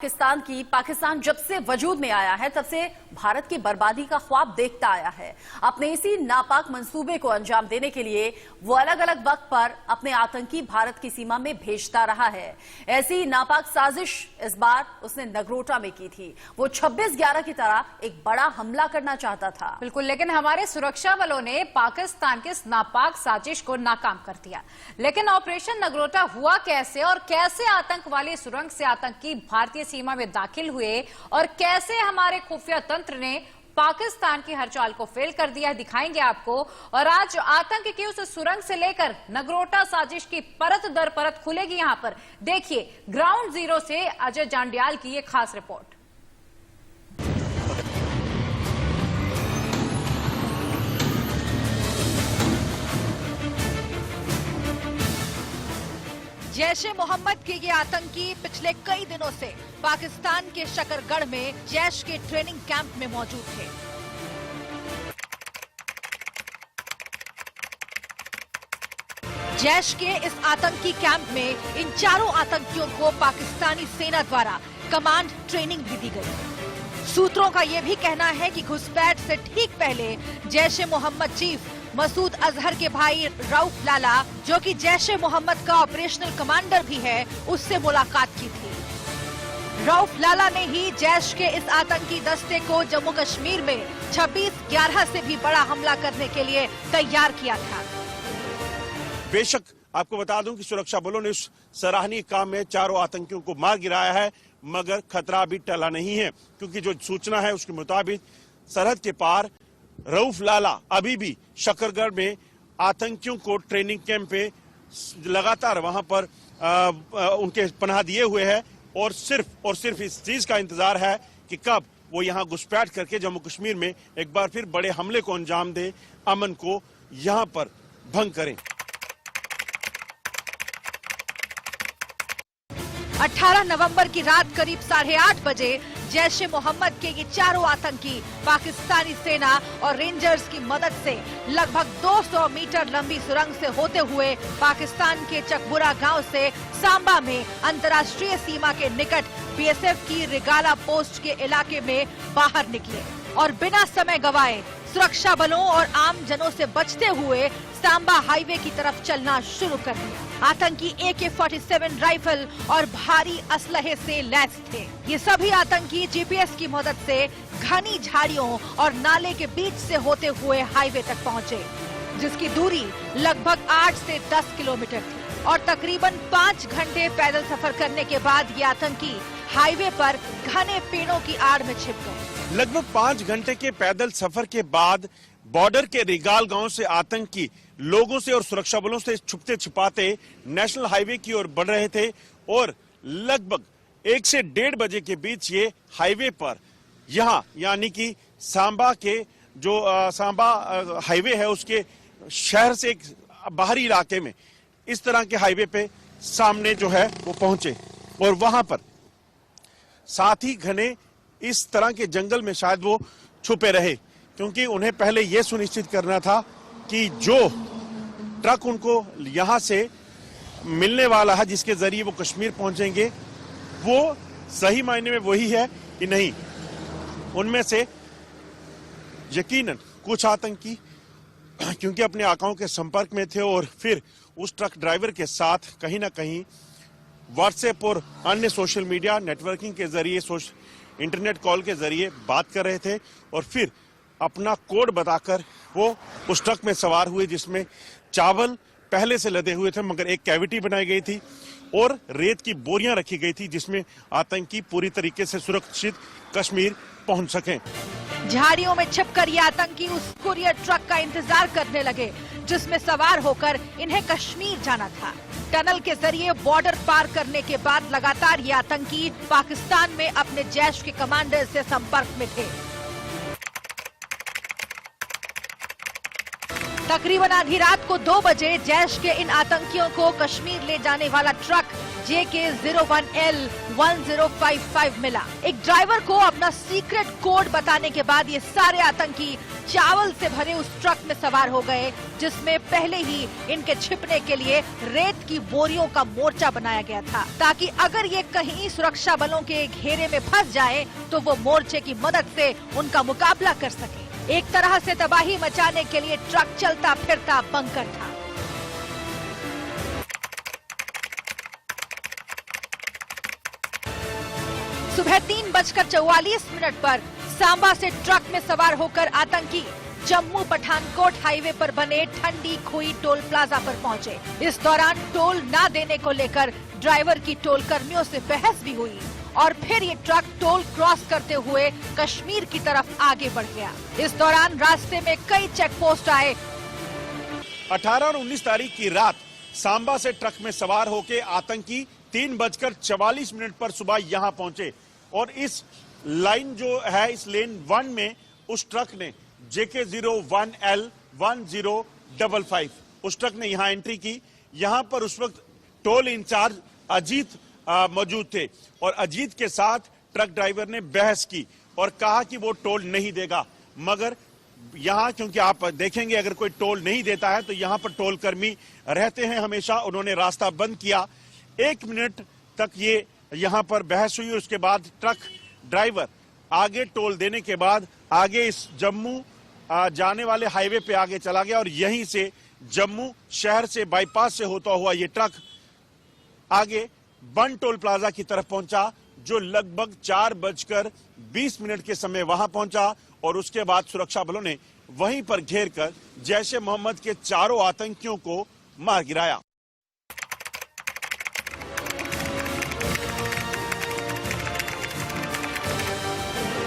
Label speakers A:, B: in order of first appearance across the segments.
A: पाकिस्तान जब से वजूद में आया है तब से भारत की बर्बादी का ख्वाब देखता आया है। अपने इसी नापाक मंसूबे को अंजाम देने के लिए वो अलग अलग वक्त पर अपने आतंकी भारत की सीमा में भेजता रहा है। ऐसी नापाक साजिश इस बार उसने नगरोटा में की थी। वो 26/11 की तरह एक बड़ा हमला करना चाहता था।
B: बिल्कुल, लेकिन हमारे सुरक्षा बलों ने पाकिस्तान की इस नापाक साजिश को नाकाम कर दिया। लेकिन ऑपरेशन नगरोटा हुआ कैसे और कैसे आतंक वाली सुरंग से आतंकी भारतीय सीमा में दाखिल हुए और कैसे हमारे खुफिया तंत्र ने पाकिस्तान की हर चाल को फेल कर दिया, दिखाएंगे आपको। और आज आतंक की उस सुरंग से लेकर नगरोटा साजिश की परत दर परत खुलेगी। यहां पर देखिए ग्राउंड जीरो से अजय जांडियाल की ये खास रिपोर्ट। जैश-ए मोहम्मद के ये आतंकी पिछले कई दिनों से पाकिस्तान के शकरगढ़ में जैश के ट्रेनिंग कैंप में मौजूद थे। जैश के इस आतंकी कैंप में इन चारों आतंकियों को पाकिस्तानी सेना द्वारा कमांड ट्रेनिंग भी दी गई। सूत्रों का यह भी कहना है कि घुसपैठ से ठीक पहले जैश-ए मोहम्मद चीफ मसूद अजहर के भाई रऊफ लाला, जो कि जैश-ए मोहम्मद का ऑपरेशनल कमांडर भी है, उससे मुलाकात की थी। रऊफ लाला ने ही जैश के इस आतंकी दस्ते को जम्मू कश्मीर में 26/11 से भी बड़ा हमला करने के लिए तैयार किया था।
C: बेशक आपको बता दूं कि सुरक्षा बलों ने उस सराहनीय काम में चारों आतंकियों को मार गिराया है, मगर खतरा अभी टला नहीं है, क्योंकि जो सूचना है उसके मुताबिक सरहद के पार रऊफ लाला अभी भी शकरगढ़ में आतंकियों को ट्रेनिंग कैंप पे लगातार वहां पर उनके पनाह दिए हुए हैं और सिर्फ इस चीज का इंतजार है कि कब वो यहां घुसपैठ करके जम्मू कश्मीर में एक बार फिर बड़े हमले को अंजाम दे, अमन को यहां पर भंग करें।
B: 18 नवंबर की रात करीब 8:30 बजे जैश-ए मोहम्मद के ये चारों आतंकी पाकिस्तानी सेना और रेंजर्स की मदद से लगभग 200 मीटर लंबी सुरंग से होते हुए पाकिस्तान के चकबुरा गांव से सांबा में अंतर्राष्ट्रीय सीमा के निकट बीएसएफ की रिगाला पोस्ट के इलाके में बाहर निकले और बिना समय गवाए सुरक्षा बलों और आम जनों से बचते हुए सांबा हाईवे की तरफ चलना शुरू कर दिया। आतंकी AK-47 राइफल और भारी असलहे से लैस थे। ये सभी आतंकी जीपीएस की मदद से घनी झाड़ियों और नाले के बीच से होते हुए हाईवे तक पहुंचे, जिसकी दूरी लगभग 8 से 10 किलोमीटर थी। और तकरीबन 5 घंटे पैदल सफर करने के बाद ये आतंकी हाईवे पर घने पेड़ों की आड़ में छिप गए।
C: लगभग 5 घंटे के पैदल सफर के बाद बॉर्डर के रिगाल गांव से आतंकी लोगों से और सुरक्षा बलों से छुपते छिपाते नेशनल हाईवे की ओर बढ़ रहे थे और लगभग 1 से 1:30 बजे के बीच ये हाईवे पर यहाँ यानी कि सांबा के जो सांबा हाईवे है उसके शहर से एक बाहरी इलाके में इस तरह के हाईवे पे सामने जो है वो पहुंचे और वहां पर साथ ही घने इस तरह के जंगल में शायद वो छुपे रहे, क्योंकि उन्हें पहले यह सुनिश्चित करना था कि जो ट्रक उनको यहां से मिलने वाला है जिसके जरिए वो कश्मीर पहुंचेंगे वो सही मायने में वही है कि नहीं। उनमें से यकीनन कुछ आतंकी क्योंकि अपने आकाओं के संपर्क में थे और फिर उस ट्रक ड्राइवर के साथ कहीं ना कहीं व्हाट्सएप और अन्य सोशल मीडिया नेटवर्किंग के जरिए इंटरनेट कॉल के जरिए बात कर रहे थे और फिर अपना कोड बताकर वो उस ट्रक में सवार हुए जिसमें चावल पहले से लदे हुए थे, मगर एक कैविटी बनाई गई थी और रेत की बोरियां रखी गई थी जिसमें आतंकी पूरी तरीके से सुरक्षित कश्मीर पहुंच सकें।
B: झाड़ियों में छिपकर ये आतंकी उस कुरियर ट्रक का इंतजार करने लगे जिसमें सवार होकर इन्हें कश्मीर जाना था। टनल के जरिए बॉर्डर पार करने के बाद लगातार ये आतंकी पाकिस्तान में अपने जैश के कमांडर से संपर्क में थे। तकरीबन आधी रात को 2 बजे जैश के इन आतंकियों को कश्मीर ले जाने वाला ट्रक JK01L1055 मिला। एक ड्राइवर को अपना सीक्रेट कोड बताने के बाद ये सारे आतंकी चावल से भरे उस ट्रक में सवार हो गए, जिसमें पहले ही इनके छिपने के लिए रेत की बोरियों का मोर्चा बनाया गया था, ताकि अगर ये कहीं सुरक्षा बलों के घेरे में फंस जाए तो वो मोर्चे की मदद से उनका मुकाबला कर सके। एक तरह से तबाही मचाने के लिए ट्रक चलता फिरता बंकर था। सुबह 3:44 पर सांबा से ट्रक में सवार होकर आतंकी जम्मू पठानकोट हाईवे पर बने ठंडी खुई टोल प्लाजा पर पहुंचे। इस दौरान टोल न देने को लेकर ड्राइवर की टोल कर्मियों से बहस भी हुई और फिर ये ट्रक टोल क्रॉस करते हुए कश्मीर की तरफ आगे बढ़ गया। इस दौरान रास्ते में कई चेक पोस्ट आए।
C: 18 और 19 तारीख की रात सांबा से ट्रक में सवार होकर आतंकी 3:44 पर सुबह यहां पहुंचे और इस लाइन जो है, इस लेन 1 में उस ट्रक ने JK01L1055 उस ट्रक ने यहां एंट्री की। यहां पर उस वक्त टोल इंचार्ज अजीत मौजूद थे और अजीत के साथ ट्रक ड्राइवर ने बहस की और कहा कि वो टोल नहीं देगा। मगर यहां क्योंकि आप देखेंगे अगर कोई टोल नहीं देता है तो यहां पर टोल कर्मी रहते हैं हमेशा, उन्होंने रास्ता बंद किया। 1 मिनट तक ये यहां पर बहस हुई। उसके बाद ट्रक ड्राइवर आगे टोल देने के बाद आगे इस जम्मू जाने वाले हाईवे पे आगे चला गया और यहीं से जम्मू शहर से बाईपास से होता हुआ ये ट्रक आगे बन टोल प्लाजा की तरफ पहुंचा, जो लगभग 4:20 के समय वहां पहुंचा और उसके बाद सुरक्षा बलों ने वहीं पर घेर कर जैश ए मोहम्मद के चारों आतंकियों को मार गिराया।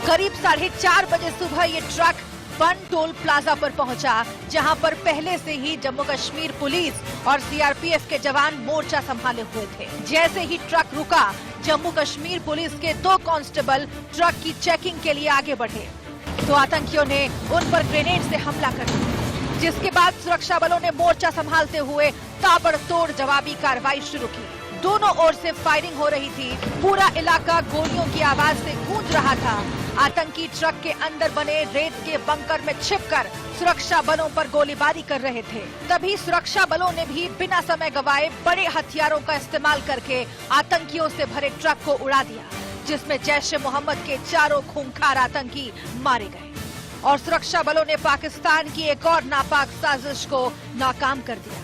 B: करीब 4:30 बजे सुबह ये ट्रक बन टोल प्लाजा पर पहुंचा, जहां पर पहले से ही जम्मू कश्मीर पुलिस और सीआरपीएफ के जवान मोर्चा संभाले हुए थे। जैसे ही ट्रक रुका, जम्मू कश्मीर पुलिस के 2 कांस्टेबल ट्रक की चेकिंग के लिए आगे बढ़े तो आतंकियों ने उन पर ग्रेनेड से हमला कर दिया, जिसके बाद सुरक्षा बलों ने मोर्चा संभालते हुए ताबड़तोड़ जवाबी कार्रवाई शुरू की। दोनों ओर से फायरिंग हो रही थी, पूरा इलाका गोलियों की आवाज से गूंज रहा था। आतंकी ट्रक के अंदर बने रेत के बंकर में छिपकर सुरक्षा बलों पर गोलीबारी कर रहे थे। तभी सुरक्षा बलों ने भी बिना समय गवाए बड़े हथियारों का इस्तेमाल करके आतंकियों से भरे ट्रक को उड़ा दिया, जिसमें जैश ए मोहम्मद के चारों खूंखार आतंकी मारे गए और सुरक्षा बलों ने पाकिस्तान की एक और नापाक साजिश को नाकाम कर दिया।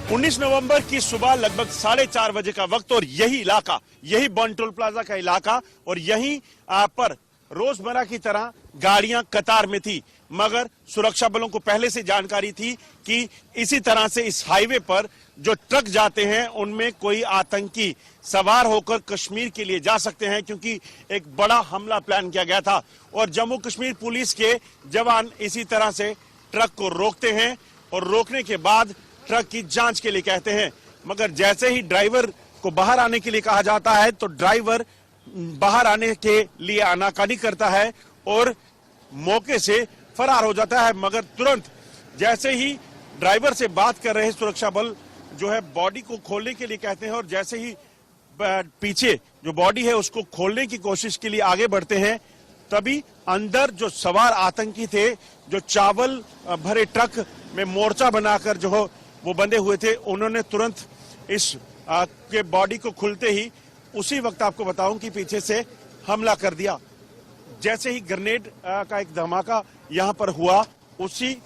C: 19 नवंबर की सुबह लगभग 4:30 बजे का वक्त और यही इलाका, यही बन टोल प्लाजा का इलाका और यहीं पर रोजमर्रा की तरह गाड़ियां कतार में थी। मगर सुरक्षा बलों को पहले से जानकारी थी कि इसी तरह से इस हाईवे पर जो ट्रक जाते हैं उनमें कोई आतंकी सवार होकर कश्मीर के लिए जा सकते हैं, क्योंकि एक बड़ा हमला प्लान किया गया था। और जम्मू कश्मीर पुलिस के जवान इसी तरह से ट्रक को रोकते हैं और रोकने के बाद ट्रक की जांच के लिए कहते हैं। मगर जैसे ही ड्राइवर को बाहर आने के लिए कहा जाता है तो ड्राइवर बाहर आने के लिए आनाकानी करता है और मौके से फरार हो जाता है। मगर तुरंत जैसे ही ड्राइवर से बात कर रहे सुरक्षा बल जो है बॉडी को खोलने के लिए कहते हैं और जैसे ही पीछे जो बॉडी है उसको खोलने की कोशिश के लिए आगे बढ़ते हैं, तभी अंदर जो सवार आतंकी थे, जो चावल भरे ट्रक में मोर्चा बनाकर जो वो बंधे हुए थे, उन्होंने तुरंत इस के बॉडी को खुलते ही उसी वक्त आपको बताऊं कि पीछे से हमला कर दिया। जैसे ही ग्रेनेड का एक धमाका यहां पर हुआ, उसी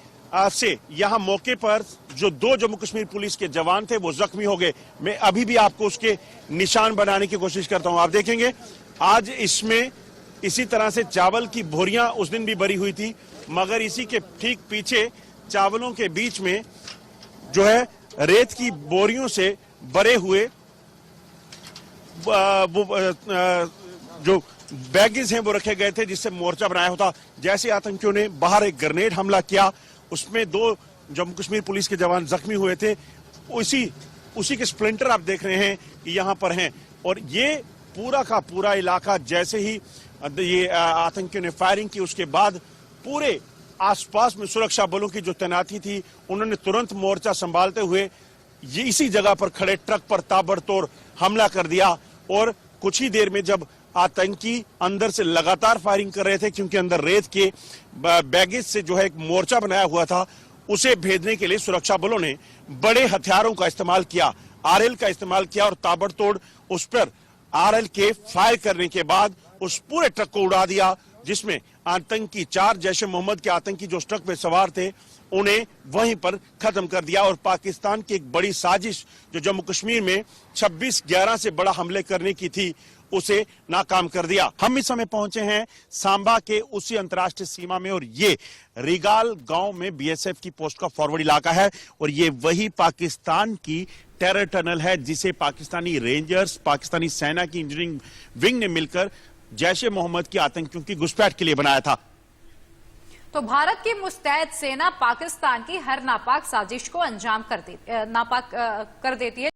C: से यहां मौके पर जो 2 जम्मू कश्मीर पुलिस के जवान थे वो जख्मी हो गए। मैं अभी भी आपको उसके निशान बनाने की कोशिश करता हूं। आप देखेंगे आज इसमें इसी तरह से चावल की बोरियां उस दिन भी भरी हुई थी, मगर इसी के ठीक पीछे चावलों के बीच में जो है रेत की बोरियों से भरे हुए जो बैगेज हैं वो रखे गए थे, जिससे मोर्चा बनाया होता। जैसे आतंकियों ने बाहर एक ग्रेनेड हमला किया, उसमें 2 जम्मू कश्मीर पुलिस के जवान जख्मी हुए थे। उसी के स्प्लिंटर आप देख रहे हैं कि यहां पर हैं। और ये पूरा का पूरा इलाका जैसे ही ये आतंकियों ने फायरिंग की, उसके बाद पूरे आसपास में सुरक्षा बलों की जो तैनाती थी, उन्होंने तुरंत मोर्चा संभालते हुए ये इसी जगह पर खड़े ट्रक पर ताबड़तोड़ हमला कर दिया और कुछ ही देर में जब आतंकी अंदर से लगातार फायरिंग कर रहे थे, क्योंकि अंदर रेत के बैगेज से जो है एक मोर्चा बनाया हुआ था, उसे भेदने के लिए सुरक्षा बलों ने बड़े हथियारों का इस्तेमाल किया, आरएल का इस्तेमाल किया और ताबड़तोड़ उस पर आरएल के फायर करने के बाद उस पूरे ट्रक को उड़ा दिया, जिसमें आतंकी 4 जैश ए मोहम्मद के आतंकी जो ट्रक में सवार थे उन्हें वहीं पर खत्म कर दिया और पाकिस्तान की एक बड़ी साजिश जो जम्मू कश्मीर में 26/11 से बड़ा हमले करने की थी उसे नाकाम कर दिया। हम इस समय पहुंचे हैं सांबा के उसी अंतर्राष्ट्रीय सीमा में और ये रिगाल गांव में बीएसएफ की पोस्ट का फॉरवर्ड इलाका है और ये वही पाकिस्तान की टेरर टनल है जिसे पाकिस्तानी रेंजर्स, पाकिस्तानी सेना की इंजीनियरिंग विंग ने मिलकर जैश ए मोहम्मद की आतंकियों की घुसपैठ के लिए बनाया था।
D: तो भारत की मुस्तैद सेना पाकिस्तान की हर नापाक साजिश को अंजाम कर देती है।